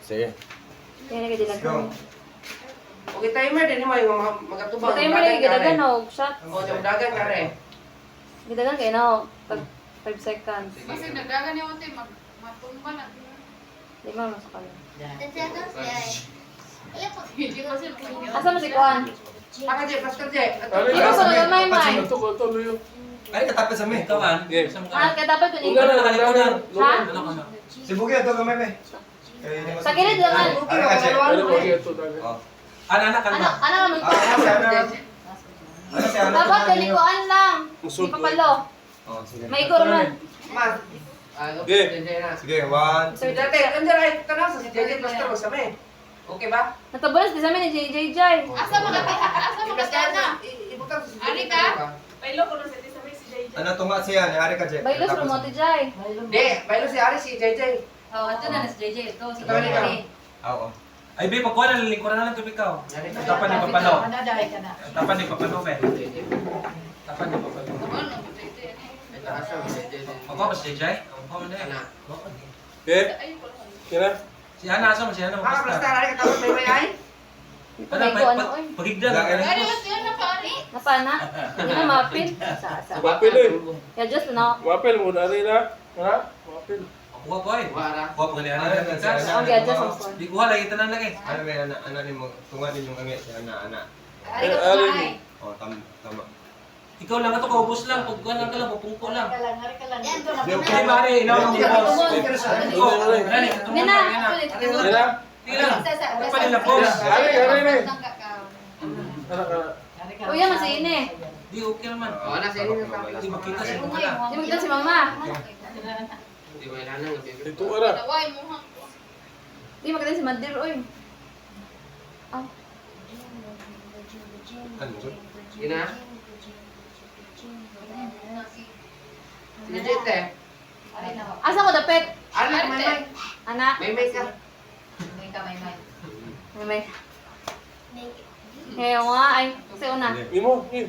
Sige. Kaya na kaya Let's go. Okay, timer din mo yung magatubang. Patay mo lagi gidagan o shot. O, yung dagan ka rin. Gidagan kaya na tag 5 seconds. Kasi nagdagan niya unti, matumba na. Di ba masuk ka lang. Hindi kasi Asa mo si Kuan? Paka, Jay, pas ka, Jay. Di ba sa gamay may? Ito, luyo. Ay, katapos sa may. Kawan. Game. Ah, kaya dapat ko Una ni. na, una. Ha? Ano ka na? Si Bugay, ito gamay may. Sa gilid lang. Ano ka, Jay? Ano ba ito dagat? Oh. Anak ka Ano na. ano naman ko? Ano si Ana? Ano si Ana? Dapat kanikuan lang. Di pa palo. Oh, sige. May igor man. Mas. Sige. Jay na. Sige, 1. Si Dati, andyan ay tanong sa si JJ Pastor magsama. Okay ba? Natabunas di sa amin ni JJ. asa makataya na. Ibutang sa si Ari JJ. ka? Pailo ko na sa sabay si JJ. Ano tunga siya? Ni Ari ka, Jay. Baylos rumote Jay. Di, baylo si Ari si JJ. Oh, ito na si JJ. Ito, si Ito, ikaw. JJ. Oo. Ay, be, pagkuha na lingkuran na lang tubig ka. Tapan ni Papalo. Tapan ni Papalo, be. Tapan ni Papalo. Ano na JJ? Magkuha ba si JJ? Magkuha mo na yan. Okay. Ayun ko lang. Kira. Si Ana, asa mo si Ana? Ah, basta Ari ka tapos may ay. May ko ano oy. Pagigda na. Ari mas yan na pari. Napana? Hindi na mapil. Sa. Wapil eh. Ya just na. Wapil mo na rin ha. Ha? Wapil. Kuha po eh. Wara. Kuha po ni Ana. Ang gadget sa phone. Di kuha lagi tanan lagi. Ano may ana ni mo? Tunga din yung angit si Ana. Ari ka kumain. Oh, tama. Ikaw lang ito, kaubos lang. Pagkuha lang ka lang, pupungko lang. Yan, ito na. Hindi, Mari, inaw ng boss. Ikaw, Rani, Hindi tumulong na. ka na. Kira. Sige lang. Kapalin na boss. Ari, ari, ari. Anak, anak. Kuya masine. Di, okay naman. Oh, nasa inyo na Di makita siya kung wala. Di magkita si mama. Di ba ilanang Ito ara. Daway mo ha. Di magkita si Madir oy. Ano? Ina. Si JJ te. Asa ko dapit? Ari may. Ana. May ka. May kamay, may. May. Hey, nga ay. Kasi una. Imo, eh.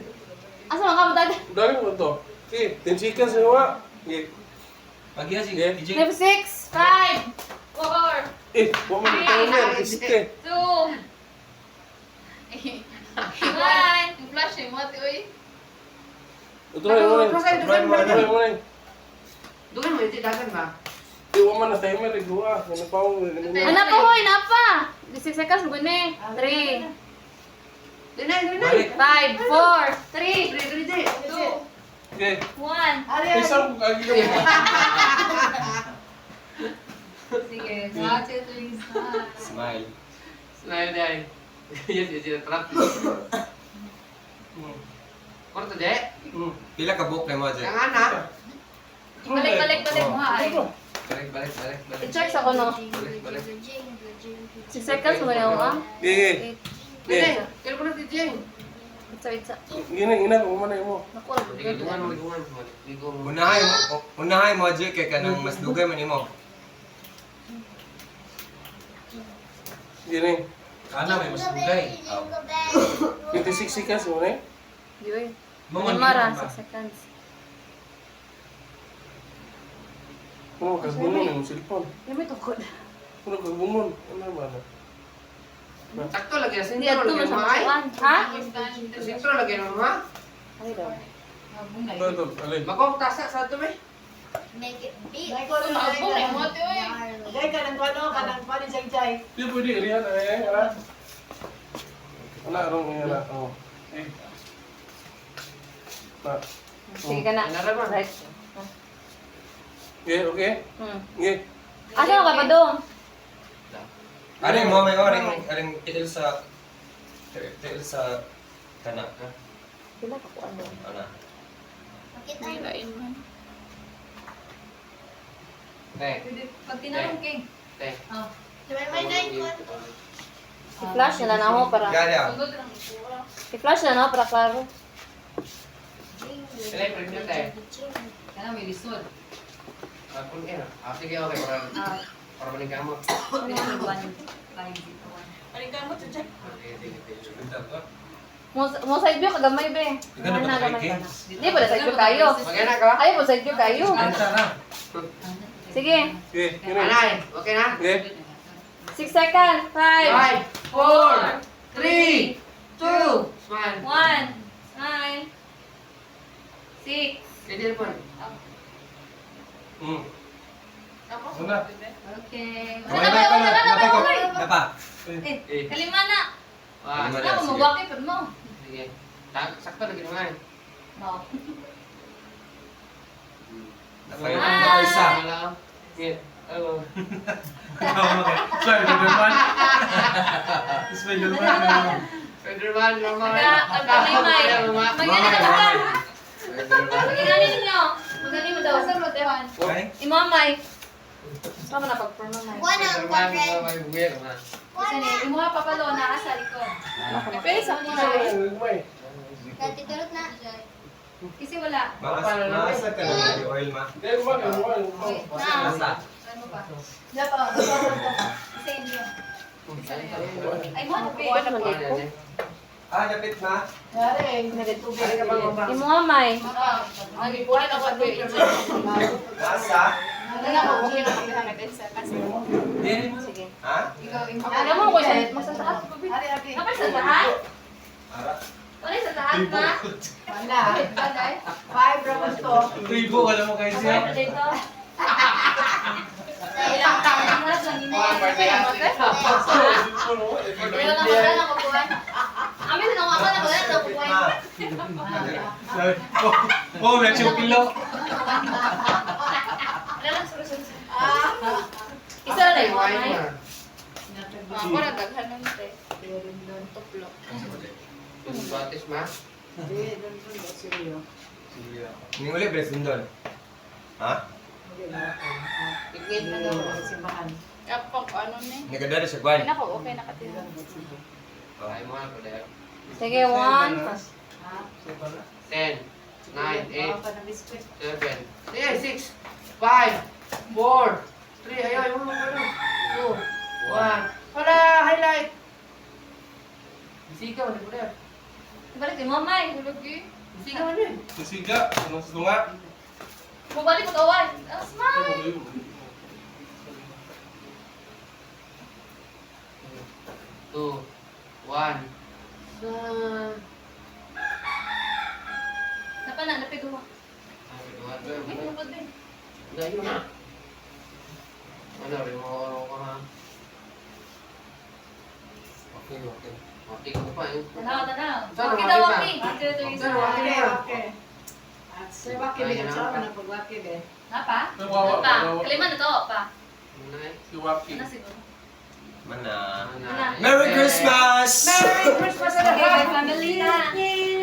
Asa mga kamudag? Dali mo ito. Sige, 10 seconds na wa. Sige. Pag-iya si Yeah. DJ. Step 6, 5, 4, Eh, huwag mo ito na. Isite. 2, 1. Yung flash eh, mo ate oy. Ito na, ito na. Ito na, ito na. Dugan mo iti dagan ba? Di mo man na timer, igwa. Ano pa ako. Ana pa hoy, napa. 16 seconds guni. 3, Dinay. 5, 4, 3, Dili. 2, Okay. 1. Isang kagi ka mo. Sige, watch it, Lisa. Smile. Smile day. Yes, yes, trap. Korto de. Pila ka book na mo, Jay? Yang anak. Balik. Mo, ay. Balik. I-check sa kono. Balik. 6 seconds mo na ako. Gigi. Dinay. Kailan ko na si Jeng? Itsa. Gina, kumanay mo. Naku. Ligungan. Ligo mo. Unahay mo, Jay, kay kanang mas dugay man imo. Gini. Ana, may mas dugay. 56 seconds mo na eh. Di oy. Mamon, Mara, ba? 6 seconds. Ano, kagbumon yung cellphone. Yan may tukod. Ano, kagbumon. Ano ba na? Sakto lagi na Hindi sintro ato lagi mo mo sa ay. masuan. Ha? Sintro lagi mo ha. Ay daw. Ano ito? Alin? Makong tasa sa ato be. Tumabong eh, mo ate oy. Di pwede, ilihan na eh. Ana, arong nga na. Oh. Eh. Sige ka na. Right. Okay, okay. Okay. Asa ka pa dong? Aring mo may aring tiil sa kana ka. Pila ka po ano? Ana. Hilain man. Pag tinanong, King. Te. Oh. I-flash na lang ako para. Gaya. Sundot lang ito. I-flash na ako para klaro. Ilay premium te. Kaya may lisod. Kapon ka na. Sige okay para para maning kamot. Ano yung 1, 5, 0, 1. Aling ka mo tsa. Mo side view kagamay be. Ganun ba gamay kay ka na. Di ba side view kayo? Magana ka? Ay po side view kayo. Anta na. Sige. Okay, gini. Anay, okay na? Okay. 6 seconds. 5, 4, 3, 2, Smile. 1. Smile. 6. Jadi pun. Hmm. Ako. Una. Okay. Apa? Kalima na. Wah. Kalima. Ano mo magwaki pa mo? Sige. Sakto lagi naman. No. Napalit Ah. na isa. Wala. Sige. Hello. Spider-Man. Spider-Man. Spider-Man, mama. Magkalimay. Magaling na ka. Magaling ninyo. Magaling mo daw. Saan mo tewan? Okay. Imamay. Saan mo na pag-permamay? Spider-Man, mama. Bugay ka na. Kasi ni, imuha papalo na asa likod. Pero sa mga. Natitulog na. Kasi wala. Masa ka na yung oil ma. Masa. Ano pa? Kasi hindi yun. Ay, mo na ba? Ah, napit ma. Imamay. Nagikuhan ako at Masa. Dili mo. Sige. Ha? Alam mo ko siya. Magsantahat ko. Kapag santahat? Ara. Ano yung santahat na? Ribo, wala mo kayo siya. Kapag dito? Ilang taon na lang yun. Ilang lang ako na kukuhan. Amin sinong ako na kukuhan na kukuhan. Oh, may chupilo. Ilang surusun. Isa na yung mamay. Ako na daghan nun te. Tuplok. Batis ma. Ning uli presindol. Ha? Ikit na daw. Kapag ano ni. Nagadari sa kwan. Ay nako, okay nakatira. Ay mo ako dahil. Sige, 1. 10, 9, 8, 7, 6, 5, 4, 3, ayaw, ayaw mo, 2, 1. Hala, highlight. Sigaw, ano po na? Balik kay mamay. Tulog eh. Sigaw na. Susiga, anong sunga? Mabalik ko kawan. Smile. 2, 1. Napa na, napigawa. May Ano, tupad din. rin mo ano ka ha? Okay, okay. Mati ko pa yun. Tanaw, tanaw. Saan, Waki waki daw, ba? waki. Ito, ito, Saan, isa. waki na yun? Napa? Nawawa, Napa? nawawa. Kalima na to, pa. Si Waki. Ano siguro? Mana. Mana. Merry Christmas!